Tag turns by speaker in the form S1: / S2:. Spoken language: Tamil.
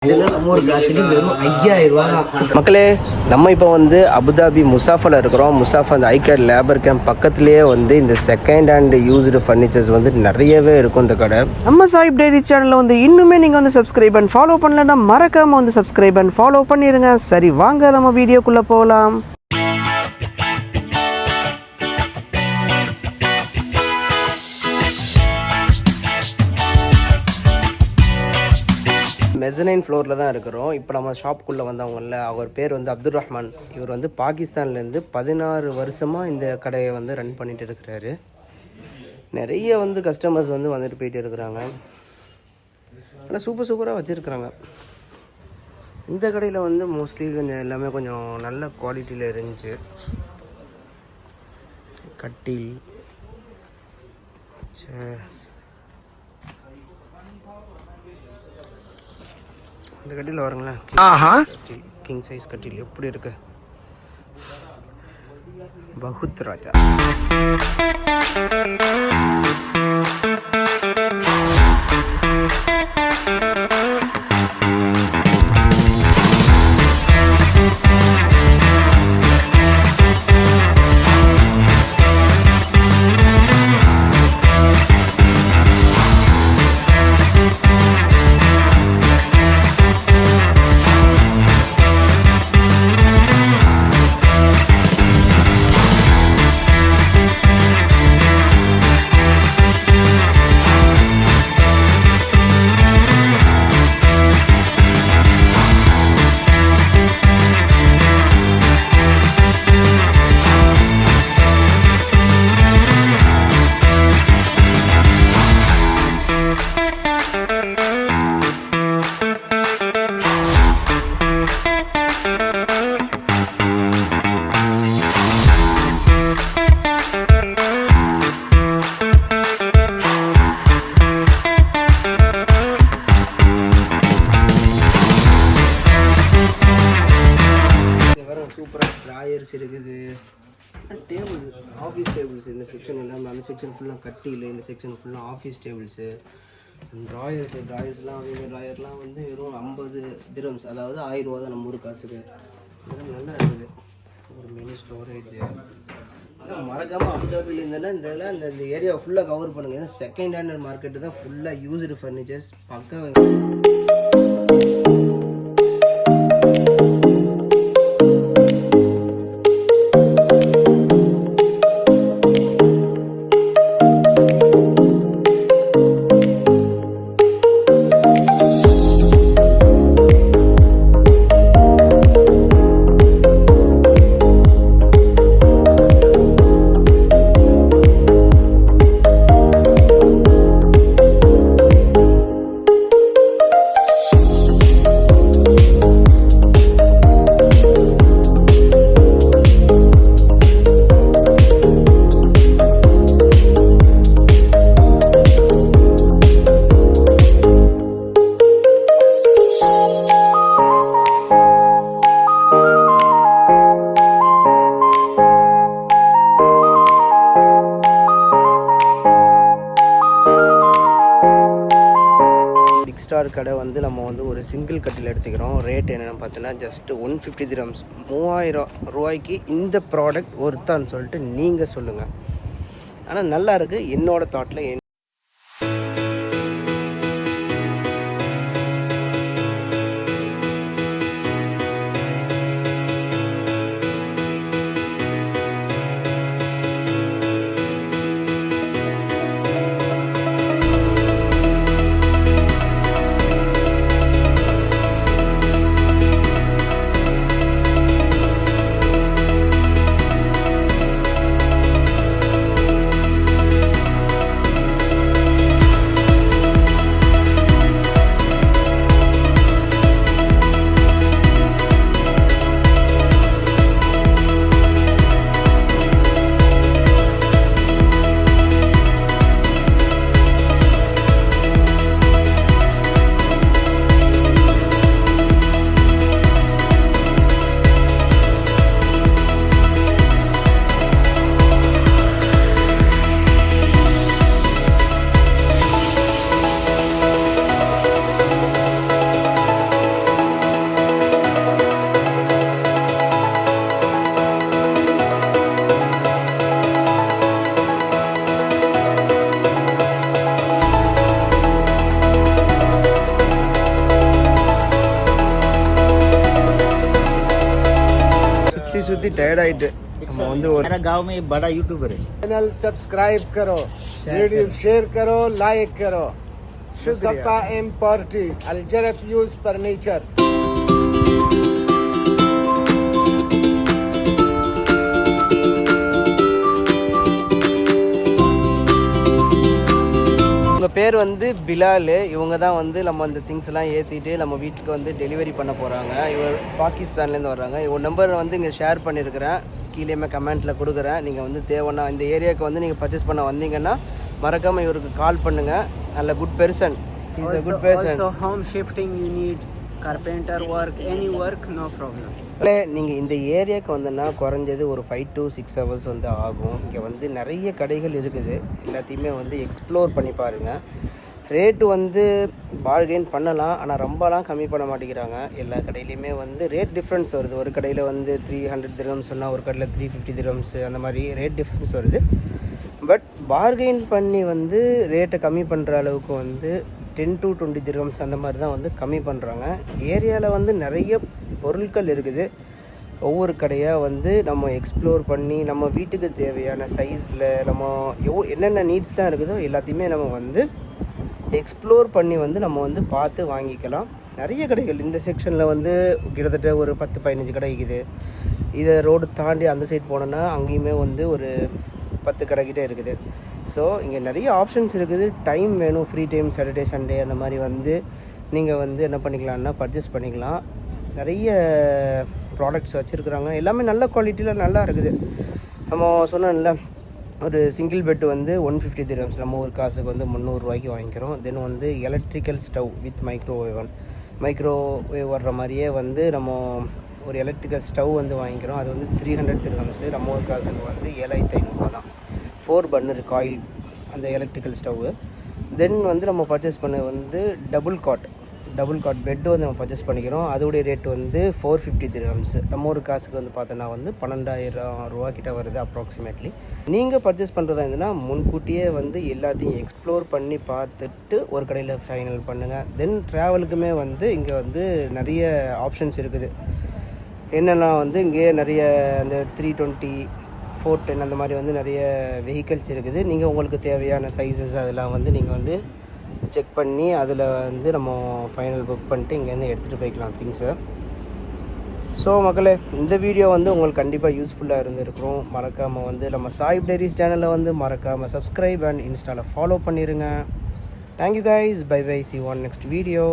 S1: இதெல்லாம் நம்ம ஒரு காசுக்கு வெறும் 5000 ரூபா தான்.
S2: மக்களே, நம்ம இப்போ வந்து அபுதாபி முசாஃபாவில் இருக்கிறோம். முசாஃபா அந்த ஐகேட் லேபர் கேம்ப் பக்கத்துலேயே வந்து இந்த செகண்ட் ஹேண்ட் யூஸ்டு ஃபர்னிச்சர்ஸ் வந்து நிறையவே இருக்கும் இந்த கடை.
S3: நம்ம சாஹிப் டைரி சேனலில் வந்து இன்னுமே நீங்கள் வந்து சப்ஸ்கிரைப் அண்ட் ஃபாலோ பண்ணலன்னா மறக்காமல் வந்து சப்ஸ்கிரைப் அண்ட் ஃபாலோ பண்ணிடுங்க. சரி, வாங்க நம்ம வீடியோக்குள்ளே போகலாம்.
S2: மெசனைன் ஃப்ளோரில் தான் இருக்கிறோம். இப்போ நம்ம ஷாப்புக்குள்ளே வந்தவங்கள அவர் பேர் வந்து அப்துல் ரஹ்மான். இவர் வந்து பாகிஸ்தான்லேருந்து 16 வருஷமாக இந்த கடையை வந்து ரன் பண்ணிகிட்டு இருக்கிறாரு. நிறைய வந்து கஸ்டமர்ஸ் வந்து வந்துட்டு போயிட்டு இருக்கிறாங்க. நல்லா சூப்பராக வச்சுருக்குறாங்க. இந்த கடையில் வந்து மோஸ்ட்லி கொஞ்சம் எல்லாமே கொஞ்சம் நல்ல குவாலிட்டியில் இருந்துச்சு. கட்டில், சேர்ஸ். இந்த கட்டில் வருங்களேன், கட்டில் கிங் சைஸ் கட்டில் எப்படி இருக்கு, பகுத் ராஜா. சூப்பராக ட்ராயர்ஸ் இருக்குது, டேபிள், ஆஃபீஸ் டேபிள்ஸ். இந்த செக்ஷன் எல்லாமே, அந்த செக்ஷன் ஃபுல்லாக கட்டியில், இந்த செக்ஷன் ஃபுல்லாக ஆஃபீஸ் டேபிள்ஸு. ட்ராயர்ஸ்லாம் ட்ராயர்லாம் வந்து வெறும் 50 திரம்ஸ், அதாவது 1000 ரூபா தான் நம்ம ஊர் காசுக்கு. இதெல்லாம் நல்லா இருக்குது. ஒரு மினி ஸ்டோரேஜ். மறக்காமல் அபுதாபியில் இருந்தேன்னா இந்த ஏரியா ஃபுல்லாக கவர் பண்ணுங்கள். ஏன்னா செகண்ட் ஹேண்ட் மார்க்கெட்டு தான் ஃபுல்லாக யூஸ்டு ஃபர்னிச்சர்ஸ் பக்கம். ஸ்டார் கடை வந்து நம்ம வந்து ஒரு சிங்கிள் கட்டில் எடுத்துக்கிறோம். ரேட் என்னென்னு பார்த்தீங்கன்னா ஜஸ்ட் 150 திரம்ஸ். 3000 ரூபாய்க்கு இந்த ப்ராடக்ட் ஒர்த்தான்னு சொல்லிட்டு நீங்கள் சொல்லுங்கள். ஆனால் நல்லா இருக்குது என்னோட தாட்டில். சுற்றி டயர்டாயிட்டு நம்ம வந்து ஒரு
S4: मेरा गांव में बड़ा यूट्यूबर है।
S5: चैनल सब्सक्राइब करो, वीडियो शेयर करो, लाइक करो। सत्ता एम पार्टी अलजरफ यूज फर्नीचर।
S2: உங்கள் பேர் வந்து பிலால். இவங்க தான் வந்து நம்ம அந்த திங்ஸ் எல்லாம் ஏற்றிட்டு நம்ம வீட்டுக்கு வந்து டெலிவரி பண்ண போகிறாங்க. இவர் பாகிஸ்தான்லேருந்து வர்றாங்க. இவர் நம்பர் வந்து இங்கே ஷேர் பண்ணியிருக்கிறேன், கீழேயுமே கமெண்ட்டில் கொடுக்குறேன். நீங்கள் வந்து தேவைன்னா இந்த ஏரியாவுக்கு வந்து நீங்கள் பர்ச்சேஸ் பண்ண வந்தீங்கன்னா மறக்காமல் இவருக்கு கால் பண்ணுங்கள். நல்ல good person. Is a good person.
S6: Also home shifting you need carpenter work, any work, no problem.
S2: நீங்கள் இந்த ஏரியாவுக்கு வந்தோன்னா குறைஞ்சது ஒரு 5 to 6 hours வந்து ஆகும். இங்கே வந்து நிறைய கடைகள் இருக்குது, எல்லாத்தையுமே வந்து எக்ஸ்ப்ளோர் பண்ணி பாருங்கள். ரேட்டு வந்து பார்கெயின் பண்ணலாம், ஆனால் ரொம்பலாம் கம்மி பண்ண மாட்டேங்கிறாங்க. எல்லா கடையிலையுமே வந்து ரேட் டிஃப்ரென்ஸ் வருது. ஒரு கடையில் வந்து 300 dirhams சொன்னால் ஒரு கடையில் 350 dirhams அந்த மாதிரி ரேட் டிஃப்ரென்ஸ் வருது. பட் பார்கெயின் பண்ணி வந்து ரேட்டை கம்மி பண்ணுற அளவுக்கு வந்து 10 to 20 dirhams அந்த மாதிரி தான் வந்து கம்மி பண்ணுறாங்க. ஏரியாவில் வந்து நிறைய பொருட்கள் இருக்குது. ஒவ்வொரு கடையாக வந்து நம்ம எக்ஸ்ப்ளோர் பண்ணி நம்ம வீட்டுக்கு தேவையான சைஸில் நம்ம என்னென்ன நீட்ஸ்லாம் இருக்குதோ எல்லாத்தையுமே நம்ம வந்து எக்ஸ்ப்ளோர் பண்ணி வந்து நம்ம வந்து பார்த்து வாங்கிக்கலாம். நிறைய கடைகள் இந்த செக்ஷனில் வந்து கிட்டத்தட்ட ஒரு 10-15 கடை இருக்குது. இதை ரோடு தாண்டி அந்த சைடு போனோன்னா அங்கேயுமே வந்து ஒரு 10 கடைக்கிட்டே இருக்குது. ஸோ இங்கே நிறைய ஆப்ஷன்ஸ் இருக்குது. டைம் வேணும், ஃப்ரீ டைம், சாட்டர்டே சண்டே அந்த மாதிரி வந்து நீங்கள் வந்து என்ன பண்ணிக்கலாம்னா பர்ச்சேஸ் பண்ணிக்கலாம். நிறைய ப்ராடக்ட்ஸ் வச்சுருக்குறாங்க, எல்லாமே நல்ல குவாலிட்டியில் நல்லா இருக்குது. நம்ம சொன்னோம்ல, ஒரு சிங்கிள் பெட்டு வந்து 150 dirhams, நம்ம ஒரு காசுக்கு வந்து 300 ரூபாய்க்கு வாங்கிக்கிறோம். தென் வந்து எலக்ட்ரிக்கல் ஸ்டவ் வித் மைக்ரோவேவ் வர்ற மாதிரியே வந்து நம்ம ஒரு எலக்ட்ரிக்கல் ஸ்டவ் வந்து வாங்கிக்கிறோம். அது வந்து 300 dirhams, நம்ம ஒரு காசுக்கு வந்து 7500 தான். 4 burner காயில் அந்த எலக்ட்ரிக்கல் ஸ்டவ்வு. தென் வந்து நம்ம பர்ச்சேஸ் பண்ண வந்து டபுள் காட் பெட்டு வந்து நம்ம பர்ச்சேஸ் பண்ணிக்கிறோம். அதோடைய ரேட் வந்து 450 dirhams, நம்ம ஒரு காசுக்கு வந்து பார்த்தோன்னா வந்து 12,000 ரூபா கிட்ட வருது அப்ராக்சிமேட்லி. நீங்கள் பர்ச்சேஸ் பண்ணுறதா இருந்ததுன்னா முன்கூட்டியே வந்து எல்லாத்தையும் எக்ஸ்ப்ளோர் பண்ணி பார்த்துட்டு ஒரு கடையில் ஃபைனல் பண்ணுங்கள். தென் ட்ராவலுக்குமே வந்து இங்கே வந்து நிறைய ஆப்ஷன்ஸ் இருக்குது. என்னென்னா வந்து இங்கே நிறைய அந்த 320, 410 அந்த மாதிரி வந்து நிறைய வெஹிக்கல்ஸ் இருக்குது. நீங்கள் உங்களுக்கு தேவையான சைஸஸ் அதெல்லாம் வந்து நீங்கள் வந்து செக் பண்ணி அதில் வந்து நம்ம ஃபைனல் புக் பண்ணிட்டு இங்கேருந்து எடுத்துகிட்டு போய்க்கலாம் திங்ஸை. ஸோ மக்களே, இந்த வீடியோ வந்து உங்களுக்கு கண்டிப்பாக யூஸ்ஃபுல்லாக இருந்திருக்கும். மறக்காமல் வந்து நம்ம சாயிப் டைரிஸ் சேனலில் வந்து மறக்காமல் சப்ஸ்கிரைப் அண்ட் இன்ஸ்டாவில் ஃபாலோ பண்ணிடுங்க. Thank you guys, bye bye, see you on next video.